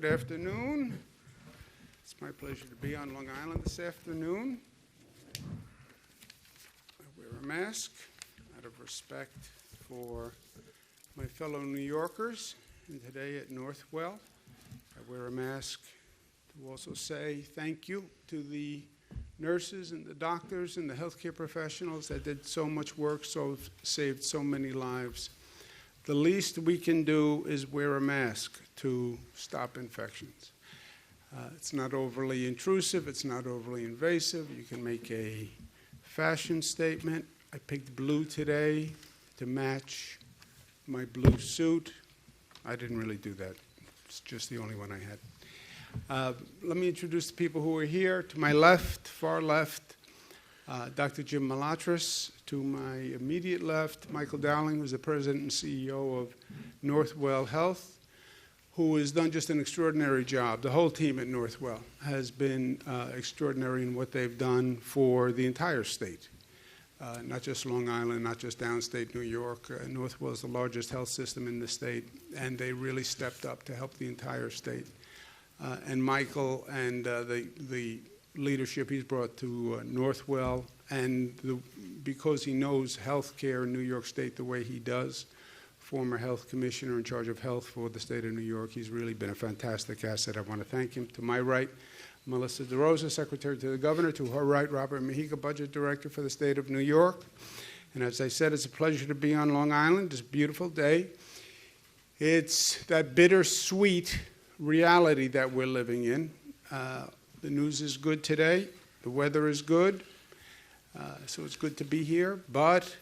afternoon. It's my pleasure to be on Long Island this afternoon. I wear a mask out of respect for my fellow New Yorkers. And today at Northwell, I wear a mask to also say thank you to the nurses and the doctors and the healthcare professionals that did so much work, saved so many lives. The least we can do is wear a mask to stop infections. It's not overly intrusive, it's not overly invasive. You can make a fashion statement. I picked blue today to match my blue suit. I didn't really do that. It's just the only one I had. Let me introduce the people who are here. To my left, far left, Dr. Jim Malatras. To my immediate left, Michael Dowling, who's the president and CEO of Northwell Health, who has done just an extraordinary job. The whole team at Northwell has been extraordinary in what they've done for the entire state, not just Long Island, not just downstate New York. Northwell is the largest health system in the state, and they really stepped up to help the entire state. And Michael and the leadership he's brought to Northwell, and because he knows healthcare in New York State the way he does, former health commissioner in charge of health for the state of New York, he's really been a fantastic asset. I want to thank him. To my right, Melissa DeRosa, Secretary to the Governor. To her right, Robert Mahica, Budget Director for the state of New York. And as I said, it's a pleasure to be on Long Island. It's a beautiful day. It's that bittersweet reality that we're living in. The news is good today. The weather is good. So it's good to be here. But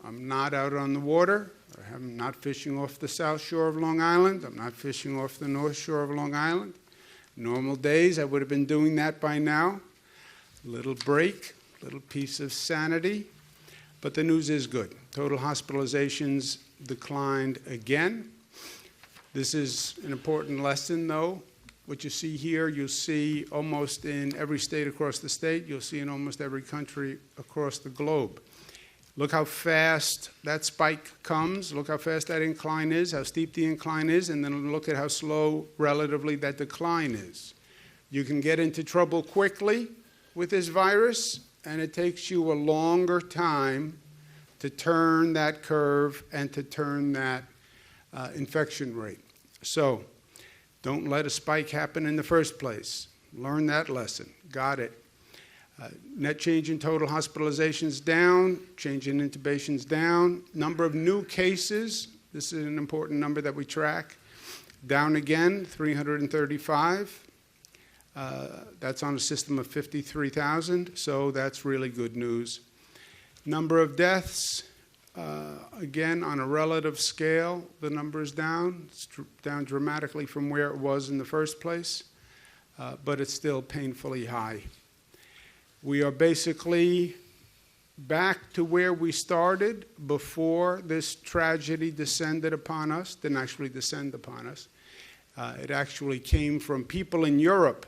I'm not out on the water. I'm not fishing off the south shore of Long Island. I'm not fishing off the north shore of Long Island. Normal days, I would have been doing that by now. A little break, a little piece of sanity. But the news is good. Total hospitalizations declined again. This is an important lesson, though. What you see here, you'll see almost in every state across the state. You'll see in almost every country across the globe. Look how fast that spike comes. Look how fast that incline is, how steep the incline is, and then look at how slow, relatively, that decline is. You can get into trouble quickly with this virus, and it takes you a longer time to turn that curve and to turn that infection rate. So don't let a spike happen in the first place. Learn that lesson. Got it. Net change in total hospitalizations down, change in intubations down. Number of new cases, this is an important number that we track, down again, 335. That's on a system of 53,000, so that's really good news. Number of deaths, again, on a relative scale, the number is down. It's down dramatically from where it was in the first place, but it's still painfully high. We are basically back to where we started before this tragedy descended upon us. Didn't actually descend upon us. It actually came from people in Europe,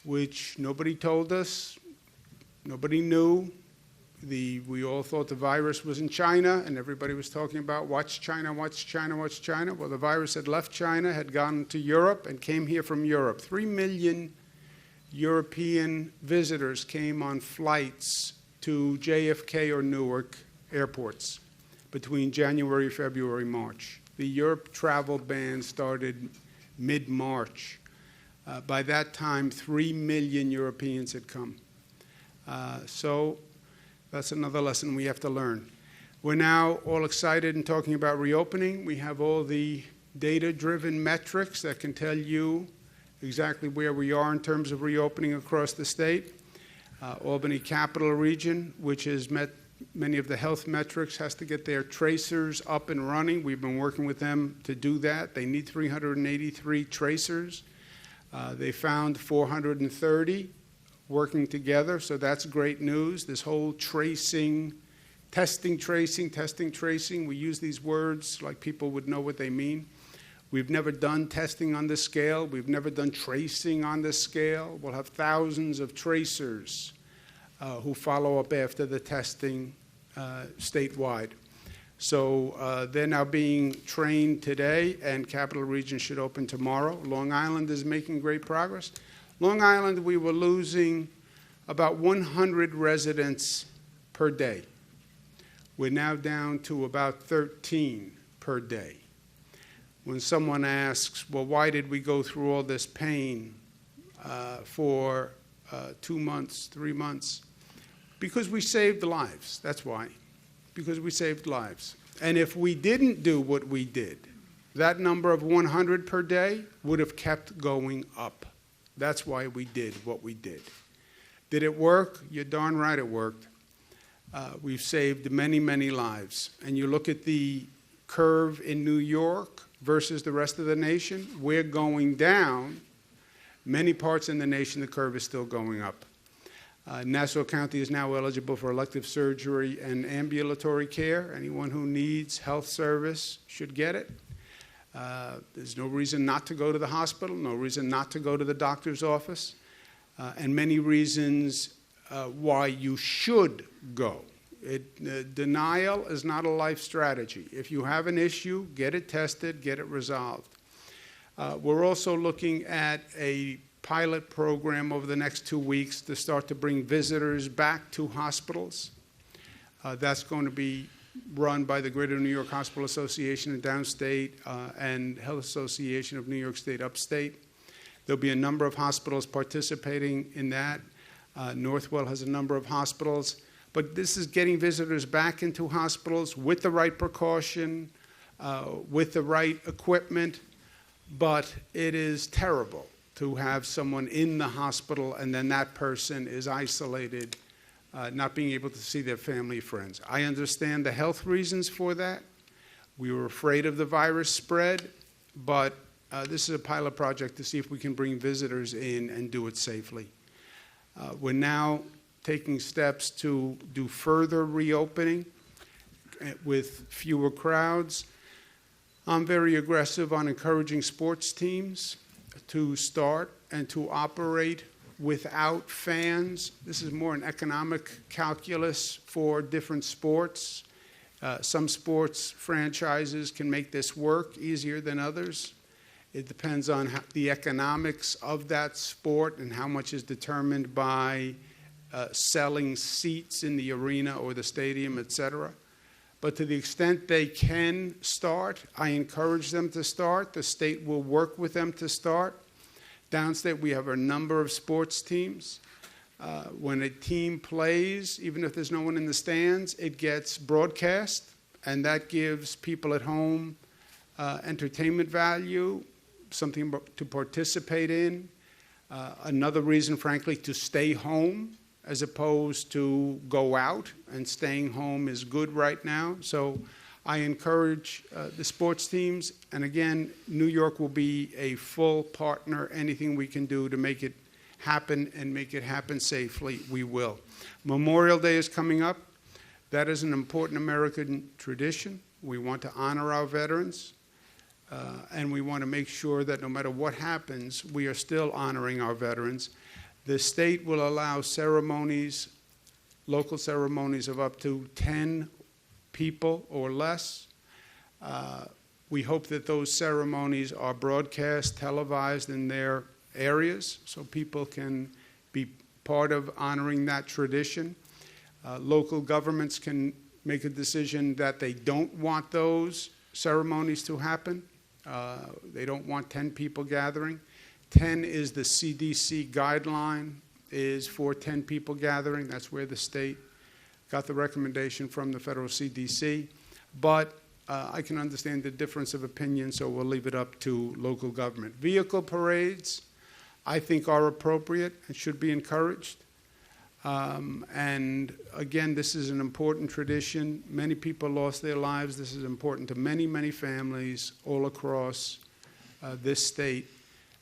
which nobody told us, nobody knew. We all thought the virus was in China, and everybody was talking about, watch China, watch China, watch China. Well, the virus had left China, had gone to Europe, and came here from Europe. 3 million European visitors came on flights to JFK or Newark airports between January, February, March. The Europe travel ban started mid-March. By that time, 3 million Europeans had come. So that's another lesson we have to learn. We're now all excited and talking about reopening. We have all the data-driven metrics that can tell you exactly where we are in terms of reopening across the state. Albany Capital Region, which has met many of the health metrics, has to get their tracers up and running. We've been working with them to do that. They need 383 tracers. They found 430 working together, so that's great news. This whole tracing, testing, we use these words like people would know what they mean. We've never done testing on this scale. We've never done tracing on this scale. We'll have thousands of tracers who follow up after the testing statewide. So they're now being trained today, and Capital Region should open tomorrow. Long Island is making great progress. Long Island, we were losing about 100 residents per day. We're now down to about 13 per day. When someone asks, well, why did we go through all this pain for 2 months, 3 months? Because we saved lives, that's why. Because we saved lives. And if we didn't do what we did, that number of 100 per day would have kept going up. That's why we did what we did. Did it work? You're darn right it worked. We've saved many, many lives. And you look at the curve in New York versus the rest of the nation, we're going down. Many parts in the nation, the curve is still going up. Nassau County is now eligible for elective surgery and ambulatory care. Anyone who needs health service should get it. There's no reason not to go to the hospital, no reason not to go to the doctor's office, and many reasons why you should go. Denial is not a life strategy. If you have an issue, get it tested, get it resolved. We're also looking at a pilot program over the next 2 weeks to start to bring visitors back to hospitals. That's going to be run by the Greater New York Hospital Association and Downstate and Health Association of New York State Upstate. There'll be a number of hospitals participating in that. Northwell has a number of hospitals. But this is getting visitors back into hospitals with the right precaution, with the right equipment. But it is terrible to have someone in the hospital and then that person is isolated, not being able to see their family, friends. I understand the health reasons for that. We were afraid of the virus spread, but this is a pilot project to see if we can bring visitors in and do it safely. We're now taking steps to do further reopening with fewer crowds. I'm very aggressive on encouraging sports teams to start and to operate without fans. This is more an economic calculus for different sports. Some sports franchises can make this work easier than others. It depends on the economics of that sport and how much is determined by selling seats in the arena or the stadium, etc. But to the extent they can start, I encourage them to start. The state will work with them to start. Downstate, we have a number of sports teams. When a team plays, even if there's no one in the stands, it gets broadcast, and that gives people at home entertainment value, something to participate in. Another reason, frankly, to stay home as opposed to go out, and staying home is good right now. So I encourage the sports teams, and again, New York will be a full partner. Anything we can do to make it happen and make it happen safely, we will. Memorial Day is coming up. That is an important American tradition. We want to honor our veterans, and we want to make sure that no matter what happens, we are still honoring our veterans. The state will allow ceremonies, local ceremonies of up to 10 people or less. We hope that those ceremonies are broadcast, televised in their areas so people can be part of honoring that tradition. Local governments can make a decision that they don't want those ceremonies to happen. They don't want 10 people gathering. 10 is the CDC guideline, is for 10 people gathering. That's where the state got the recommendation from the federal CDC. But I can understand the difference of opinion, so we'll leave it up to local government. Vehicle parades, I think, are appropriate and should be encouraged. And again, this is an important tradition. Many people lost their lives. This is important to many, many families all across this state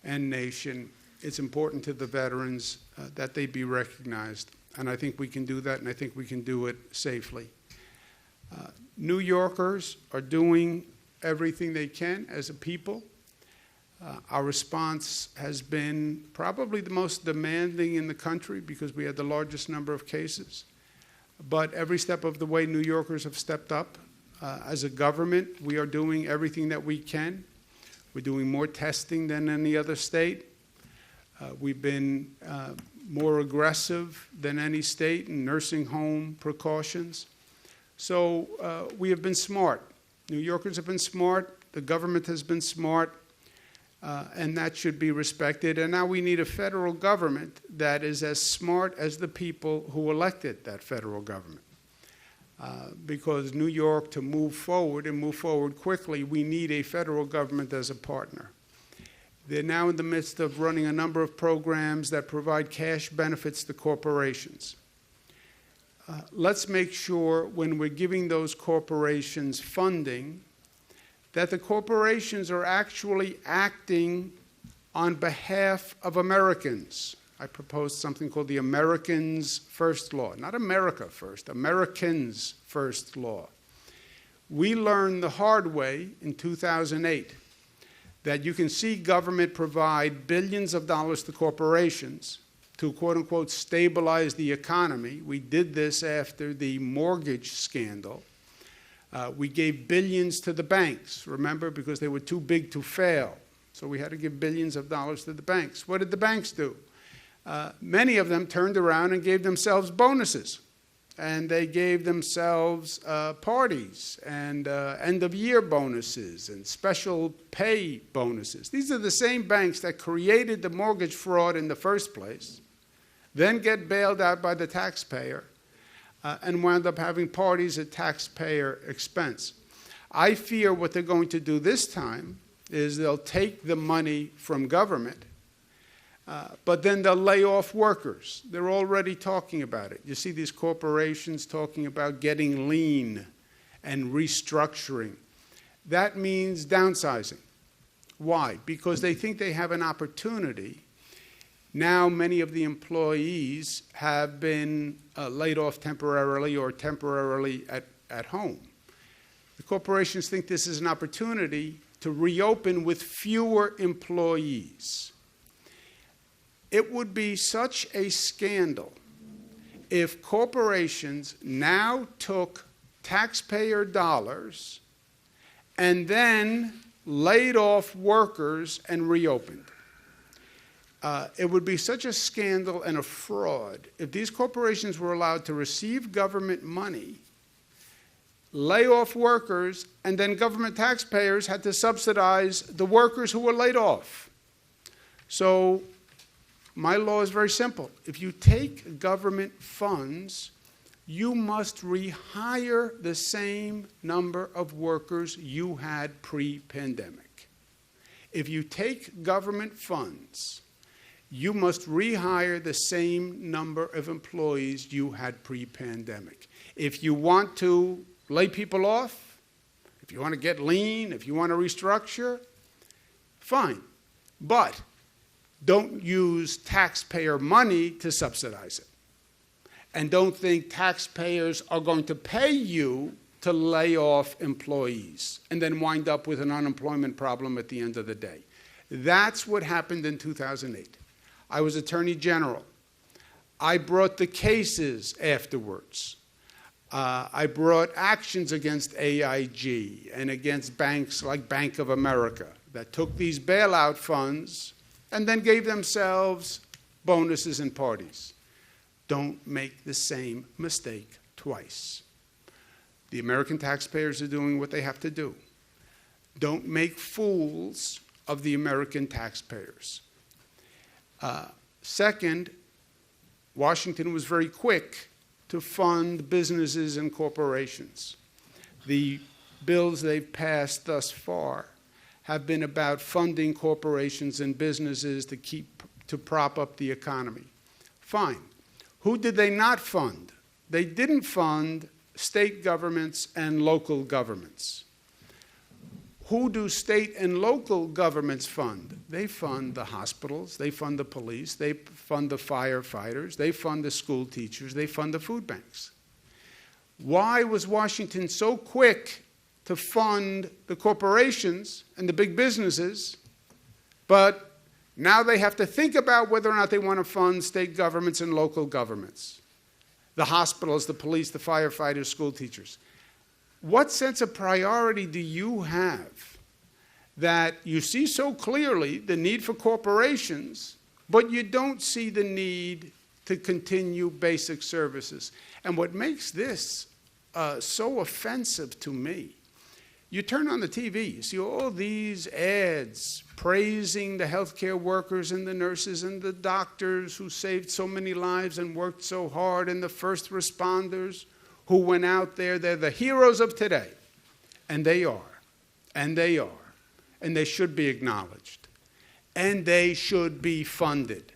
and nation. It's important to the veterans that they be recognized. And I think we can do that, and I think we can do it safely. New Yorkers are doing everything they can as a people. Our response has been probably the most demanding in the country because we had the largest number of cases. But every step of the way, New Yorkers have stepped up. As a government, we are doing everything that we can. We're doing more testing than any other state. We've been more aggressive than any state in nursing home precautions. So we have been smart. New Yorkers have been smart. The government has been smart. And that should be respected. And now we need a federal government that is as smart as the people who elected that federal government. Because New York, to move forward and move forward quickly, we need a federal government as a partner. They're now in the midst of running a number of programs that provide cash benefits to corporations. Let's make sure when we're giving those corporations funding that the corporations are actually acting on behalf of Americans. I proposed something called the Americans First Law. Not America First, Americans First Law. We learned the hard way in 2008 that you can see government provide billions of dollars to corporations to, quote unquote, stabilize the economy. We did this after the mortgage scandal. We gave billions to the banks, remember, because they were too big to fail. So we had to give billions of dollars to the banks. What did the banks do? Many of them turned around and gave themselves bonuses. And they gave themselves parties and end-of-year bonuses and special pay bonuses. These are the same banks that created the mortgage fraud in the first place, then get bailed out by the taxpayer, and wound up having parties at taxpayer expense. I fear what they're going to do this time is they'll take the money from government, but then they'll lay off workers. They're already talking about it. You see these corporations talking about getting lean and restructuring. That means downsizing. Why? Because they think they have an opportunity. Now many of the employees have been laid off temporarily or temporarily at home. The corporations think this is an opportunity to reopen with fewer employees. It would be such a scandal if corporations now took taxpayer dollars and then laid off workers and reopened. It would be such a scandal and a fraud if these corporations were allowed to receive government money, lay off workers, and then government taxpayers had to subsidize the workers who were laid off. So my law is very simple. If you take government funds, you must rehire the same number of workers you had pre-pandemic. If you take government funds, you must rehire the same number of employees you had pre-pandemic. If you want to lay people off, if you want to get lean, if you want to restructure, fine. But don't use taxpayer money to subsidize it. And don't think taxpayers are going to pay you to lay off employees and then wind up with an unemployment problem at the end of the day. That's what happened in 2008. I was Attorney General. I brought the cases afterwards. I brought actions against AIG and against banks like Bank of America that took these bailout funds and then gave themselves bonuses and parties. Don't make the same mistake twice. The American taxpayers are doing what they have to do. Don't make fools of the American taxpayers. Second, Washington was very quick to fund businesses and corporations. The bills they've passed thus far have been about funding corporations and businesses to prop up the economy. Fine. Who did they not fund? They didn't fund state governments and local governments. Who do state and local governments fund? They fund the hospitals, they fund the police, they fund the firefighters, they fund the school teachers, they fund the food banks. Why was Washington so quick to fund the corporations and the big businesses, but now they have to think about whether or not they want to fund state governments and local governments, the hospitals, the police, the firefighters, school teachers? What sense of priority do you have that you see so clearly the need for corporations, but you don't see the need to continue basic services? And what makes this so offensive to me, you turn on the TV, you see all these ads praising the healthcare workers and the nurses and the doctors who saved so many lives and worked so hard, and the first responders who went out there. They're the heroes of today. And they are. And they are. And they should be acknowledged. And they should be funded.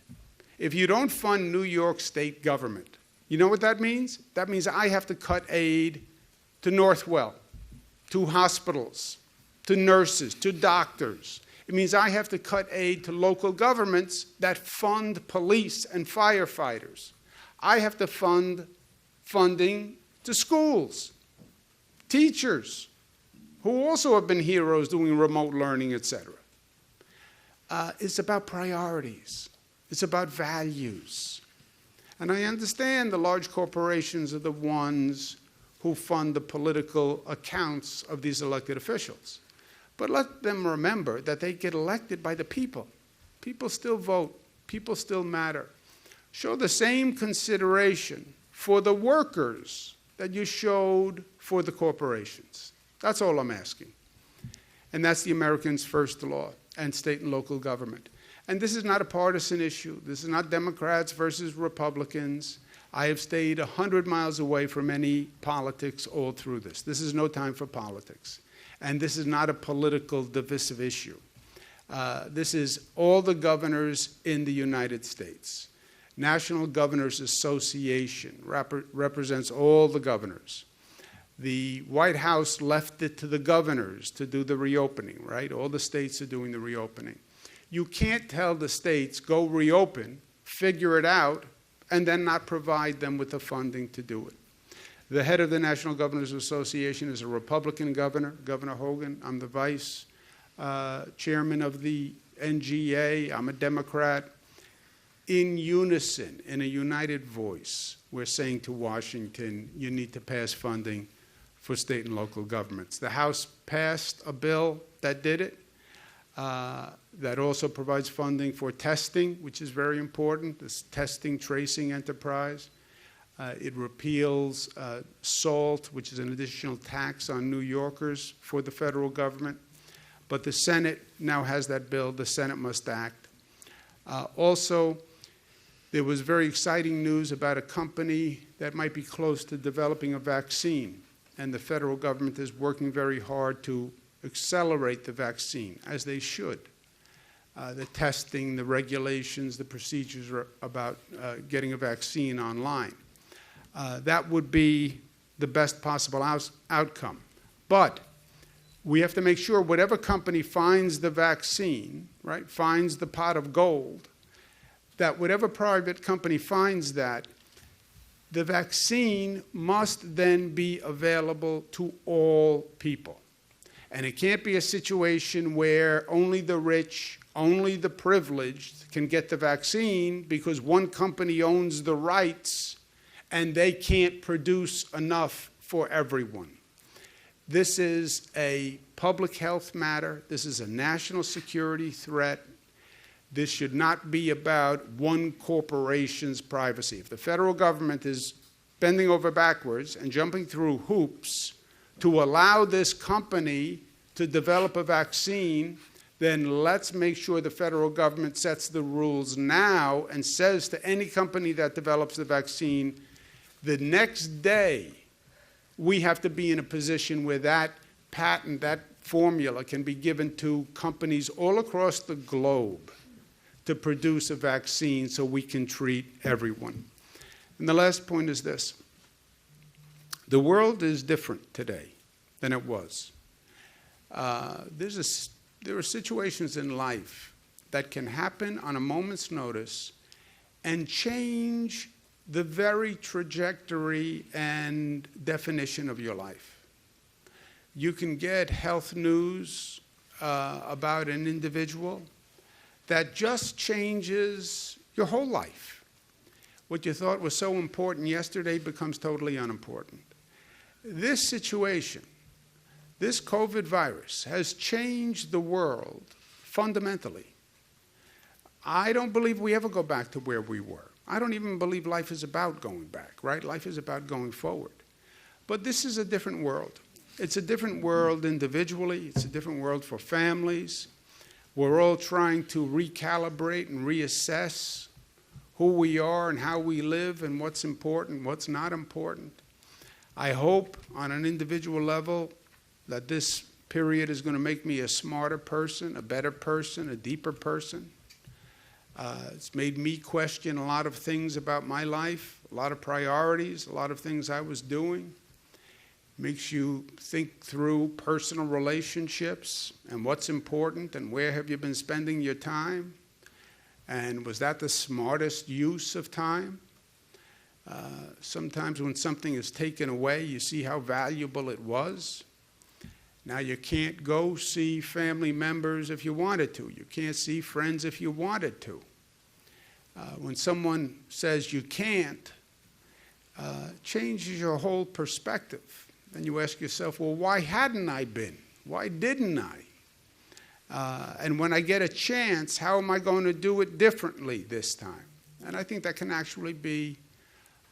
If you don't fund New York State government, you know what that means? That means I have to cut aid to Northwell, to hospitals, to nurses, to doctors. It means I have to cut aid to local governments that fund police and firefighters. I have to fund funding to schools, teachers, who also have been heroes doing remote learning, etc. It's about priorities. It's about values. And I understand the large corporations are the ones who fund the political accounts of these elected officials. But let them remember that they get elected by the people. People still vote. People still matter. Show the same consideration for the workers that you showed for the corporations. That's all I'm asking. And that's the Americans' First Law and state and local government. And this is not a partisan issue. This is not Democrats versus Republicans. I have stayed 100 miles away from any politics all through this. This is no time for politics. And this is not a political divisive issue. This is all the governors in the United States. National Governors Association represents all the governors. The White House left it to the governors to do the reopening, right? All the states are doing the reopening. You can't tell the states, go reopen, figure it out, and then not provide them with the funding to do it. The head of the National Governors Association is a Republican governor, Governor Hogan. I'm the vice chairman of the NGA. I'm a Democrat. In unison, in a united voice, we're saying to Washington, you need to pass funding for state and local governments. The House passed a bill that did it, that also provides funding for testing, which is very important, this testing tracing enterprise. It repeals SALT, which is an additional tax on New Yorkers for the federal government. But the Senate now has that bill. The Senate must act. Also, there was very exciting news about a company that might be close to developing a vaccine. And the federal government is working very hard to accelerate the vaccine, as they should. The testing, the regulations, the procedures about getting a vaccine online. That would be the best possible outcome. But we have to make sure whatever company finds the vaccine, right, finds the pot of gold, that whatever private company finds that, the vaccine must then be available to all people. And it can't be a situation where only the rich, only the privileged can get the vaccine because one company owns the rights and they can't produce enough for everyone. This is a public health matter. This is a national security threat. This should not be about one corporation's privacy. If the federal government is bending over backwards and jumping through hoops to allow this company to develop a vaccine, then let's make sure the federal government sets the rules now and says to any company that develops the vaccine, the next day we have to be in a position where that patent, that formula can be given to companies all across the globe to produce a vaccine so we can treat everyone. And the last point is this. The world is different today than it was. There are situations in life that can happen on a moment's notice and change the very trajectory and definition of your life. You can get health news about an individual that just changes your whole life. What you thought was so important yesterday becomes totally unimportant. This situation This COVID virus has changed the world fundamentally. I don't believe we ever go back to where we were. I don't even believe life is about going back, right? Life is about going forward. But this is a different world. It's a different world individually. It's a different world for families. We're all trying to recalibrate and reassess who we are and how we live and what's important, what's not important. I hope on an individual level that this period is going to make me a smarter person, a better person, a deeper person. It's made me question a lot of things about my life, a lot of priorities, a lot of things I was doing. Makes you think through personal relationships and what's important and where have you been spending your time. And was that the smartest use of time? Sometimes when something is taken away, you see how valuable it was. Now you can't go see family members if you wanted to. You can't see friends if you wanted to. When someone says you can't, changes your whole perspective. Then you ask yourself, well, why hadn't I been? Why didn't I? And when I get a chance, how am I going to do it differently this time? And I think that can actually be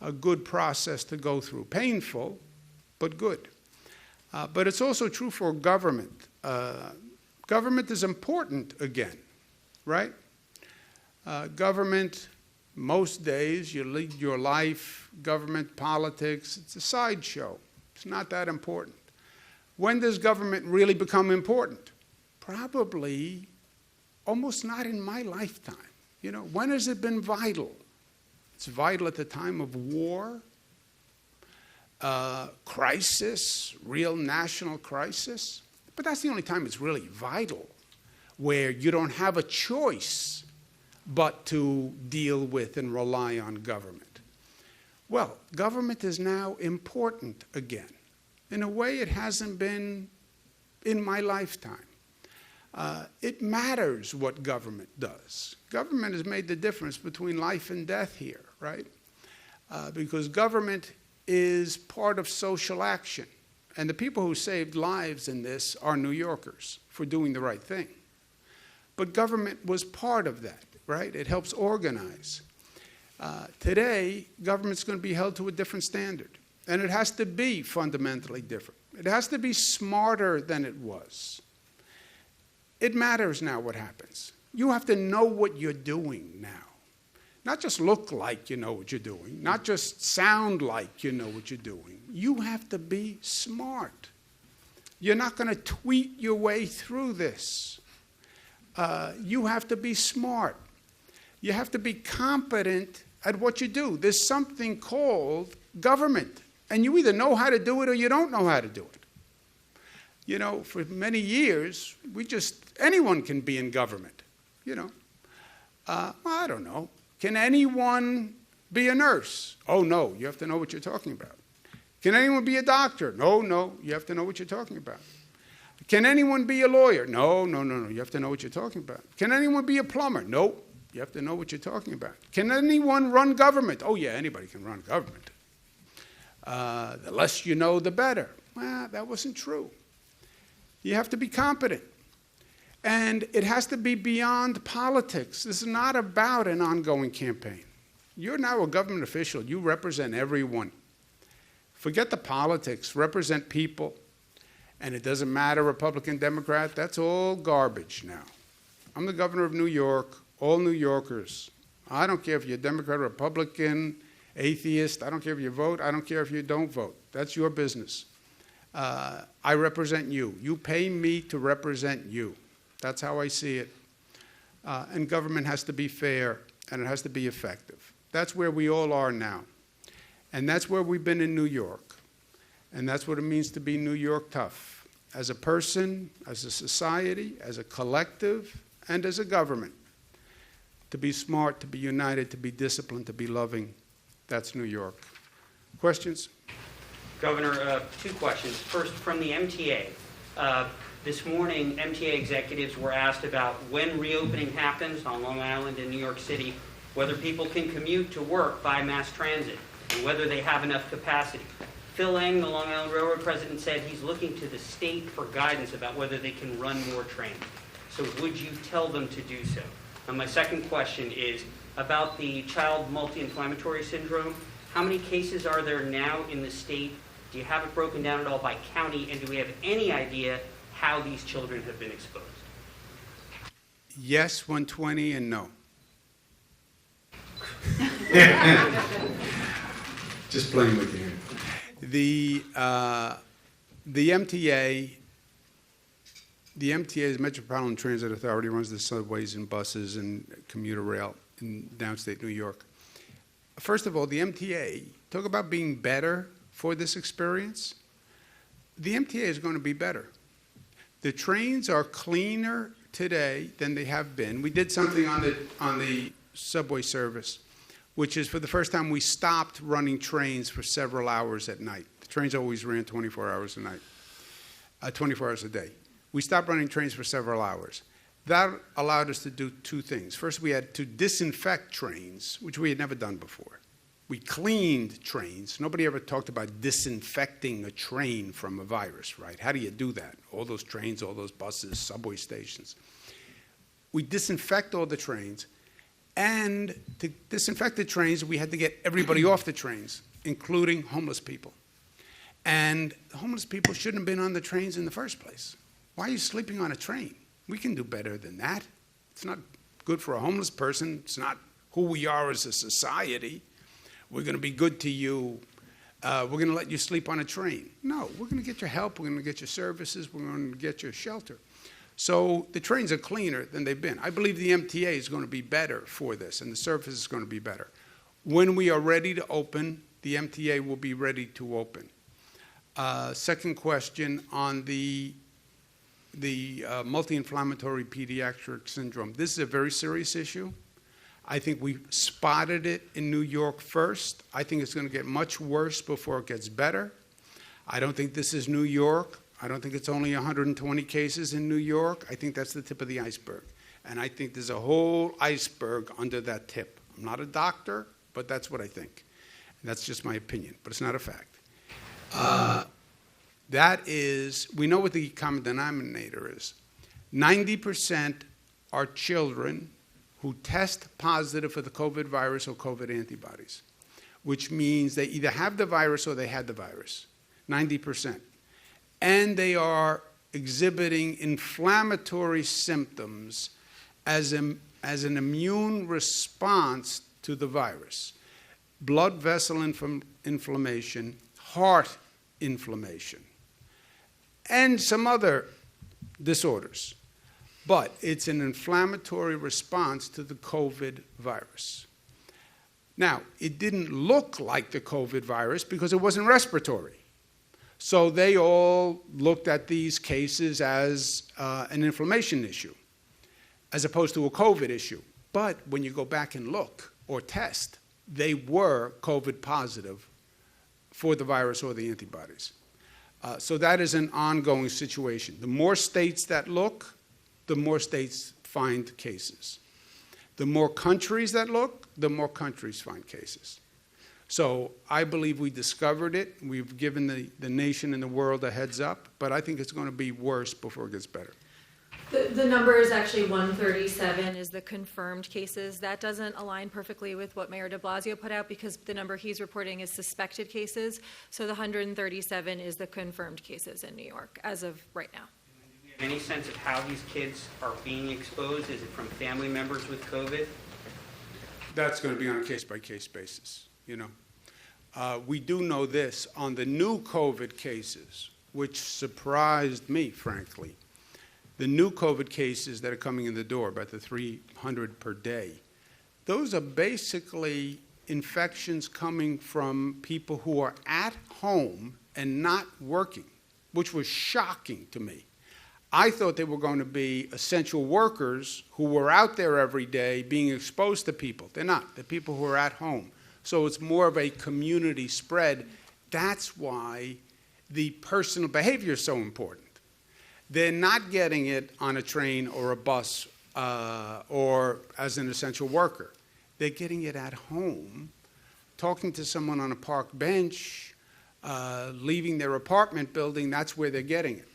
a good process to go through. Painful, but good. But it's also true for government. Government is important again, right? Government, most days, you lead your life, government, politics, it's a sideshow. It's not that important. When does government really become important? Probably almost not in my lifetime. You know, when has it been vital? It's vital at the time of war, crisis, real national crisis. But that's the only time it's really vital, where you don't have a choice but to deal with and rely on government. Well, government is now important again, in a way it hasn't been in my lifetime. It matters what government does. Government has made the difference between life and death here, right? Because government is part of social action. And the people who saved lives in this are New Yorkers for doing the right thing. But government was part of that, right? It helps organize. Today, government's going to be held to a different standard. And it has to be fundamentally different. It has to be smarter than it was. It matters now what happens. You have to know what you're doing now. Not just look like you know what you're doing. Not just sound like you know what you're doing. You have to be smart. You're not going to tweet your way through this. You have to be smart. You have to be competent at what you do. There's something called government. And you either know how to do it or you don't know how to do it. You know, for many years, anyone can be in government, you know. Well, I don't know. Can anyone be a nurse? Oh, no, you have to know what you're talking about. Can anyone be a doctor? No, you have to know what you're talking about. Can anyone be a lawyer? No, you have to know what you're talking about. Can anyone be a plumber? No, you have to know what you're talking about. Can anyone run government? Oh, yeah, anybody can run government. The less you know, the better. Well, that wasn't true. You have to be competent. And it has to be beyond politics. This is not about an ongoing campaign. You're now a government official. You represent everyone. Forget the politics. Represent people. And it doesn't matter, Republican, Democrat. That's all garbage now. I'm the governor of New York. All New Yorkers. I don't care if you're Democrat, Republican, atheist. I don't care if you vote. I don't care if you don't vote. That's your business. I represent you. You pay me to represent you. That's how I see it. And government has to be fair, and it has to be effective. That's where we all are now. And that's where we've been in New York. And that's what it means to be New York tough. As a person, as a society, as a collective, and as a government. To be smart, to be united, to be disciplined, to be loving. That's New York. Questions? Governor, two questions. First, from the MTA. This morning, MTA executives were asked about when reopening happens on Long Island and New York City, whether people can commute to work by mass transit, and whether they have enough capacity. Phil Lang, the Long Island Railroad president, said he's looking to the state for guidance about whether they can run more trains. So would you tell them to do so? And my second question is about the child multi-inflammatory syndrome. How many cases are there now in the state? Do you have it broken down at all by county? And do we have any idea how these children have been exposed? Yes, 120, and no. Just playing with you. The MTA, the Metropolitan Transit Authority, runs the subways and buses and commuter rail in downstate New York. First of all, the MTA, talk about being better for this experience. The MTA is going to be better. The trains are cleaner today than they have been. We did something on the subway service, which is for the first time we stopped running trains for several hours at night. The trains always ran 24 hours a night, 24 hours a day. We stopped running trains for several hours. That allowed us to do two things. First, we had to disinfect trains, which we had never done before. We cleaned trains. Nobody ever talked about disinfecting a train from a virus, right? How do you do that? All those trains, all those buses, subway stations. We disinfect all the trains. And to disinfect the trains, we had to get everybody off the trains, including homeless people. And homeless people shouldn't have been on the trains in the first place. Why are you sleeping on a train? We can do better than that. It's not good for a homeless person. It's not who we are as a society. We're going to be good to you. We're going to let you sleep on a train. No, we're going to get your help. We're going to get your services. We're going to get your shelter. So the trains are cleaner than they've been. I believe the MTA is going to be better for this, and the service is going to be better. When we are ready to open, the MTA will be ready to open. Second question on the multi-inflammatory pediatric syndrome. This is a very serious issue. I think we spotted it in New York first. I think it's going to get much worse before it gets better. I don't think this is New York. I don't think it's only 120 cases in New York. I think that's the tip of the iceberg. And I think there's a whole iceberg under that tip. I'm not a doctor, but that's what I think. And that's just my opinion, but it's not a fact. That is, we know what the common denominator is. 90% are children who test positive for the COVID virus or COVID antibodies, which means they either have the virus or they had the virus, 90%. And they are exhibiting inflammatory symptoms as an immune response to the virus. Blood vessel inflammation, heart inflammation, and some other disorders. But it's an inflammatory response to the COVID virus. Now, it didn't look like the COVID virus because it wasn't respiratory. So they all looked at these cases as an inflammation issue, as opposed to a COVID issue. But when you go back and look or test, they were COVID positive for the virus or the antibodies. So that is an ongoing situation. The more states that look, the more states find cases. The more countries that look, the more countries find cases. So I believe we discovered it. We've given the nation and the world a heads up, but I think it's going to be worse before it gets better. The number is actually 137 is the confirmed cases. That doesn't align perfectly with what Mayor de Blasio put out because the number he's reporting is suspected cases. So the 137 is the confirmed cases in New York as of right now. Do you have any sense of how these kids are being exposed? Is it from family members with COVID? That's going to be on a case-by-case basis, you know. We do know this on the new COVID cases, which surprised me, frankly. The new COVID cases that are coming in the door, about the 300 per day, those are basically infections coming from people who are at home and not working, which was shocking to me. I thought they were going to be essential workers who were out there every day being exposed to people. They're not. They're people who are at home. So it's more of a community spread. That's why the personal behavior is so important. They're not getting it on a train or a bus or as an essential worker. They're getting it at home, talking to someone on a park bench, leaving their apartment building, that's where they're getting it.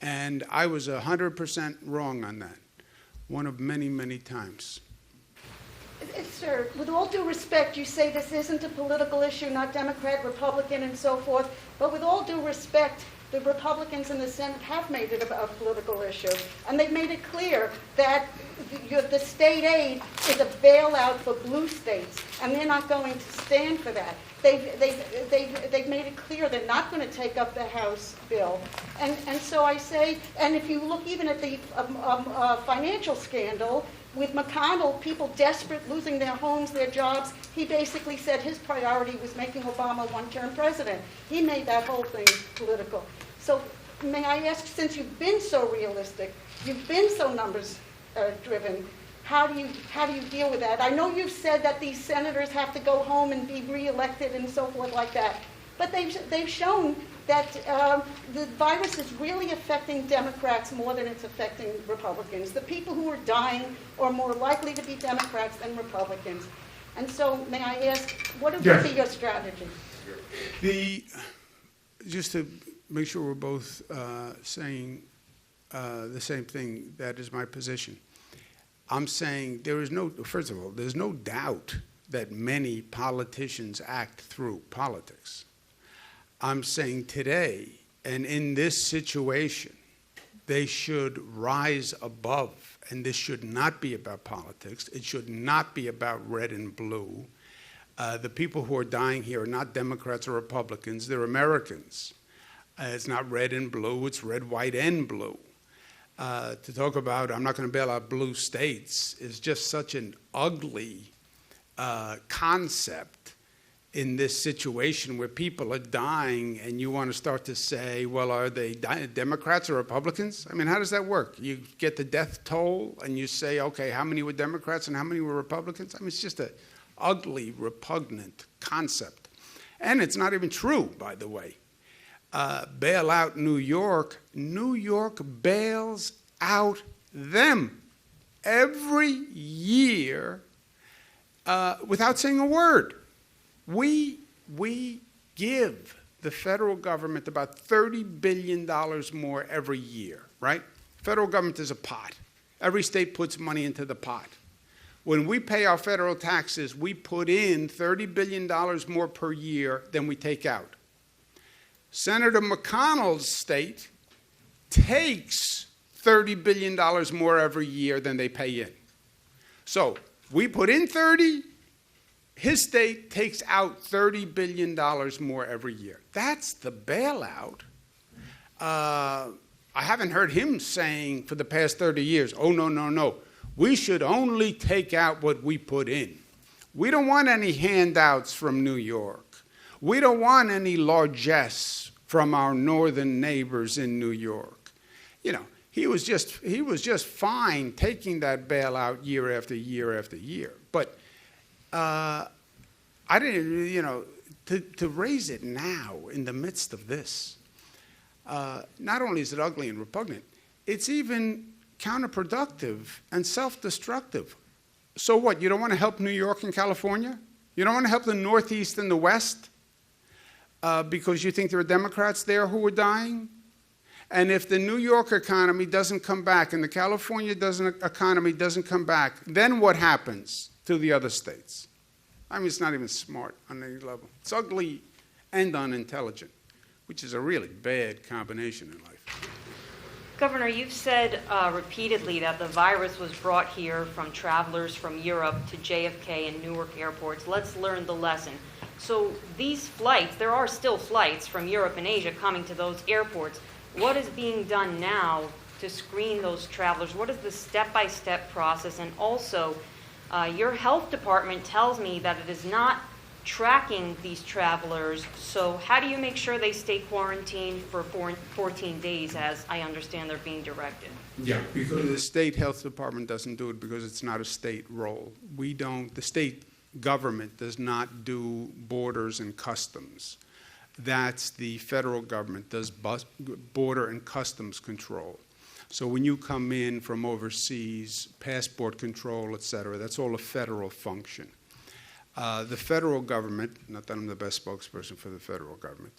And I was 100% wrong on that, one of many, many times. Sir, with all due respect, you say this isn't a political issue, not Democrat, Republican, and so forth, but with all due respect, the Republicans in the Senate have made it a political issue, and they've made it clear that the state aid is a bailout for blue states, and they're not going to stand for that. They've made it clear they're not going to take up the House bill. And so I say, and if you look even at the financial scandal, with McConnell, people desperate, losing their homes, their jobs, he basically said his priority was making Obama one-term president. He made that whole thing political. So may I ask, since you've been so realistic, you've been so numbers-driven, how do you deal with that? I know you've said that these senators have to go home and be reelected and so forth like that, but they've shown that the virus is really affecting Democrats more than it's affecting Republicans. The people who are dying are more likely to be Democrats than Republicans. And so may I ask, what would be your strategy? Just to make sure we're both saying the same thing, that is my position. I'm saying first of all, there's no doubt that many politicians act through politics. I'm saying today, and in this situation, they should rise above, and this should not be about politics. It should not be about red and blue. The people who are dying here are not Democrats or Republicans. They're Americans. It's not red and blue. It's red, white, and blue. To talk about, I'm not going to bail out blue states, is just such an ugly concept in this situation where people are dying, and you want to start to say, well, are they Democrats or Republicans? I mean, how does that work? You get the death toll, and you say, okay, how many were Democrats and how many were Republicans? I mean, it's just an ugly, repugnant concept. And it's not even true, by the way. Bail out New York. New York bails out them every year without saying a word. We give the federal government about $30 billion more every year, right? Federal government is a pot. Every state puts money into the pot. When we pay our federal taxes, we put in $30 billion more per year than we take out. Senator McConnell's state takes $30 billion more every year than they pay in. So we put in 30, his state takes out $30 billion more every year. That's the bailout. I haven't heard him saying for the past 30 years, oh, no. We should only take out what we put in. We don't want any handouts from New York. We don't want any largesse from our northern neighbors in New York. You know, he was just fine taking that bailout year after year after year. But I didn't, to raise it now in the midst of this, not only is it ugly and repugnant, it's even counterproductive and self-destructive. So what, you don't want to help New York and California? You don't want to help the Northeast and the West because you think there are Democrats there who are dying? And if the New York economy doesn't come back and the California economy doesn't come back, then what happens to the other states? I mean, it's not even smart on any level. It's ugly and unintelligent, which is a really bad combination in life. Governor, you've said repeatedly that the virus was brought here from travelers from Europe to JFK and Newark airports. Let's learn the lesson. So these flights, there are still flights from Europe and Asia coming to those airports. What is being done now to screen those travelers? What is the step-by-step process? And also, your health department tells me that it is not tracking these travelers. So how do you make sure they stay quarantined for 14 days, as I understand they're being directed? Yeah, because the state health department doesn't do it because it's not a state role. The state government does not do borders and customs. That's the federal government does border and customs control. So when you come in from overseas, passport control, et cetera, that's all a federal function. The federal government, not that I'm the best spokesperson for the federal government,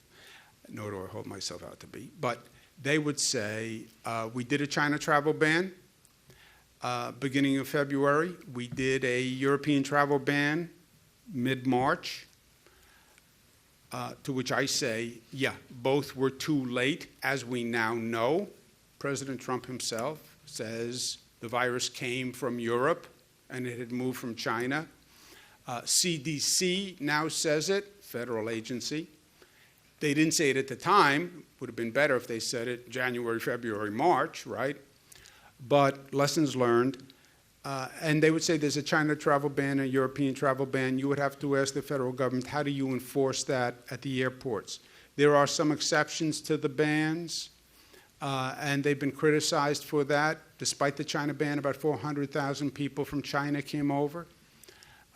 nor do I hold myself out to be. But they would say, we did a China travel ban beginning of February. We did a European travel ban mid-March, to which I say, yeah, both were too late, as we now know. President Trump himself says the virus came from Europe and it had moved from China. CDC now says it, federal agency. They didn't say it at the time. Would have been better if they said it January, February, March, right? But lessons learned. And they would say there's a China travel ban, a European travel ban. You would have to ask the federal government, how do you enforce that at the airports? There are some exceptions to the bans, and they've been criticized for that. Despite the China ban, about 400,000 people from China came over.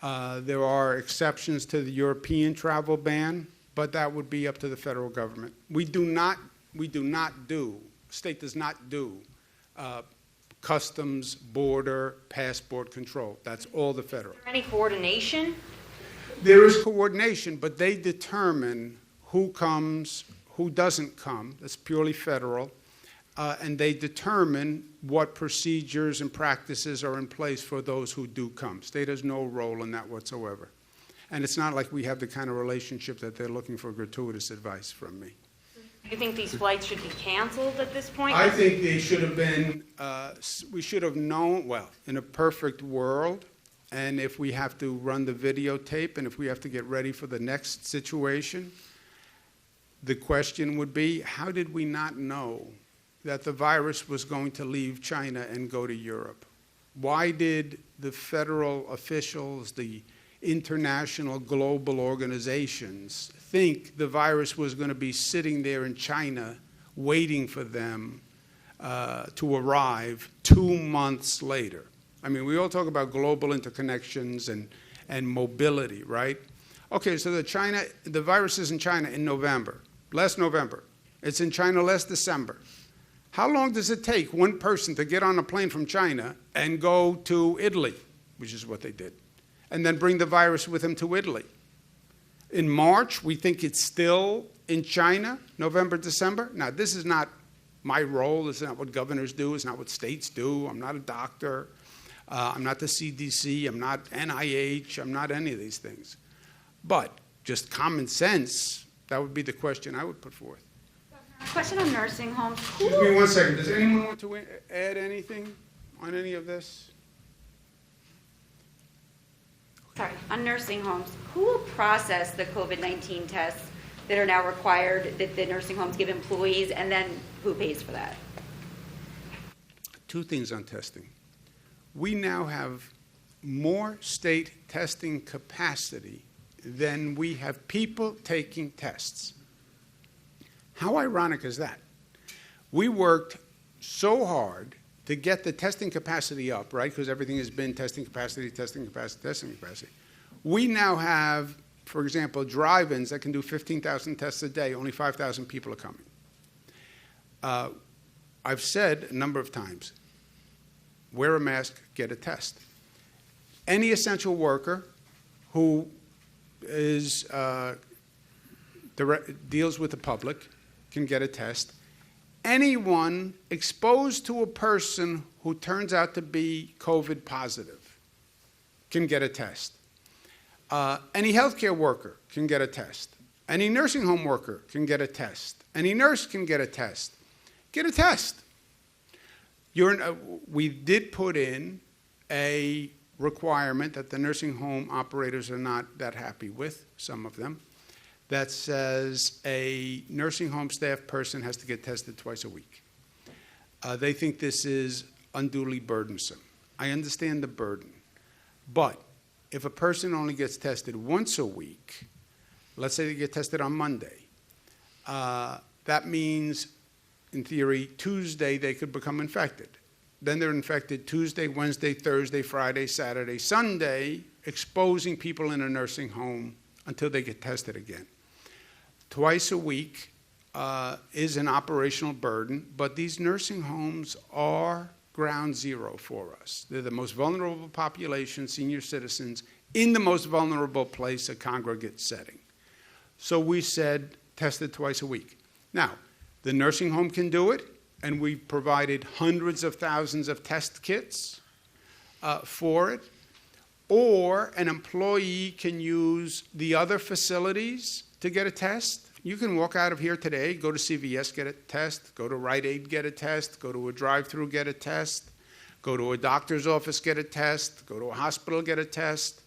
There are exceptions to the European travel ban, but that would be up to the federal government. We do not do, state does not do customs, border, passport control. That's all the federal. Is there any coordination? There is coordination, but they determine who comes, who doesn't come. That's purely federal. And they determine what procedures and practices are in place for those who do come. State has no role in that whatsoever. And it's not like we have the kind of relationship that they're looking for gratuitous advice from me. Do you think these flights should be canceled at this point? I think they should have been, we should have known, well, in a perfect world, and if we have to run the videotape and if we have to get ready for the next situation, the question would be, how did we not know that the virus was going to leave China and go to Europe? Why did the federal officials, the international global organizations think the virus was going to be sitting there in China waiting for them to arrive 2 months later? I mean, we all talk about global interconnections and mobility, right? Okay, so the virus is in China in November, last November. It's in China last December. How long does it take one person to get on a plane from China and go to Italy, which is what they did, and then bring the virus with him to Italy? In March, we think it's still in China, November, December. Now, this is not my role. This is not what governors do. It's not what states do. I'm not a doctor. I'm not the CDC. I'm not NIH. I'm not any of these things. But just common sense, that would be the question I would put forth. Question on nursing homes. Excuse me 1 second. Does anyone want to add anything on any of this? Sorry, on nursing homes, who will process the COVID-19 tests that are now required that the nursing homes give employees, and then who pays for that? Two things on testing. We now have more state testing capacity than we have people taking tests. How ironic is that? We worked so hard to get the testing capacity up, right? Because everything has been testing capacity, testing capacity, testing capacity. We now have, for example, drive-ins that can do 15,000 tests a day. Only 5,000 people are coming. I've said a number of times, wear a mask, get a test. Any essential worker who is deals with the public can get a test. Anyone exposed to a person who turns out to be COVID positive can get a test. Any healthcare worker can get a test. Any nursing home worker can get a test. Any nurse can get a test. Get a test. We did put in a requirement that the nursing home operators are not that happy with, some of them, that says a nursing home staff person has to get tested twice a week. They think this is unduly burdensome. I understand the burden. But if a person only gets tested once a week, let's say they get tested on Monday, that means, in theory, Tuesday they could become infected. Then they're infected Tuesday, Wednesday, Thursday, Friday, Saturday, Sunday, exposing people in a nursing home until they get tested again. Twice a week is an operational burden, but these nursing homes are ground zero for us. They're the most vulnerable population, senior citizens, in the most vulnerable place, a congregate setting. So we said tested twice a week. Now, the nursing home can do it, and we've provided hundreds of thousands of test kits for it. Or an employee can use the other facilities to get a test. You can walk out of here today, go to CVS, get a test, go to Rite Aid, get a test, go to a drive-through, get a test, go to a doctor's office, get a test, go to a hospital, get a test.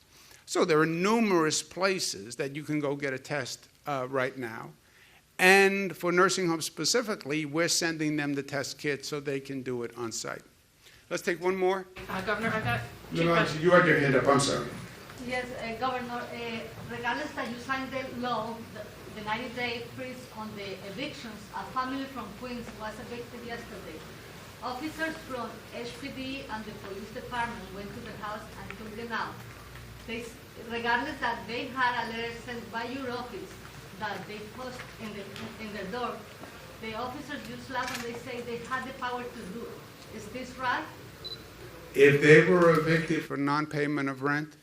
So there are numerous places that you can go get a test right now. And for nursing homes specifically, we're sending them the test kit so they can do it on site. Let's take one more. Governor, I got two No, questions. you had your hand up, I'm sorry. Yes, Governor, regardless that you signed the law, the 90-day freeze on the evictions, a family from Queens was evicted yesterday. Officers from HPD and the police department went to the house and took them out. Regardless that they had a letter sent by your office that they post in their door, the officers just laugh and they say they had the power to do it. Is this right? If they were evicted for non-payment of rent,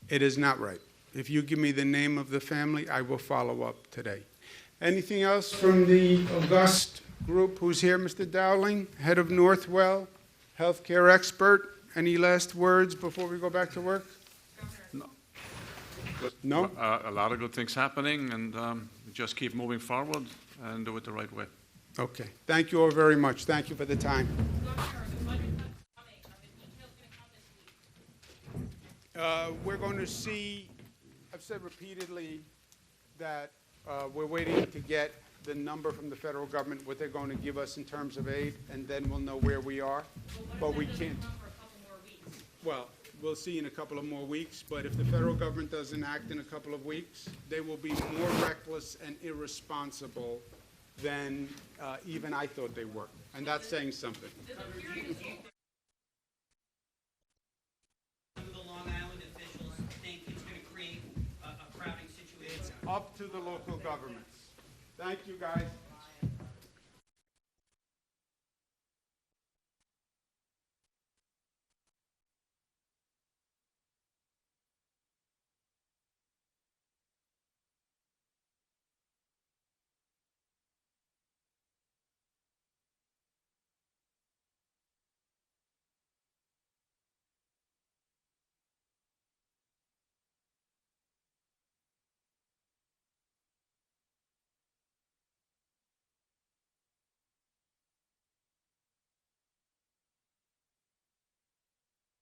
it is not right. If you give me the name of the family, I will follow up today. Anything else from the august group who's here? Mr. Dowling, head of Northwell, healthcare expert. Any last words before we go back to work? No? A lot of good things happening, and just keep moving forward and do it the right way. Okay. Thank you all very much. Thank you for the time. We're going to see, I've said repeatedly that we're waiting to get the number from the federal government, what they're going to give us in terms of aid, and then we'll know where we are. But we can't. Well, we'll see in a couple of more weeks, but if the federal government doesn't act in a couple of weeks, they will be more reckless and irresponsible than even I thought they were. And that's saying something. Do the Long Island officials think it's going to create a crowding situation? It's up to the local governments. Thank you, guys.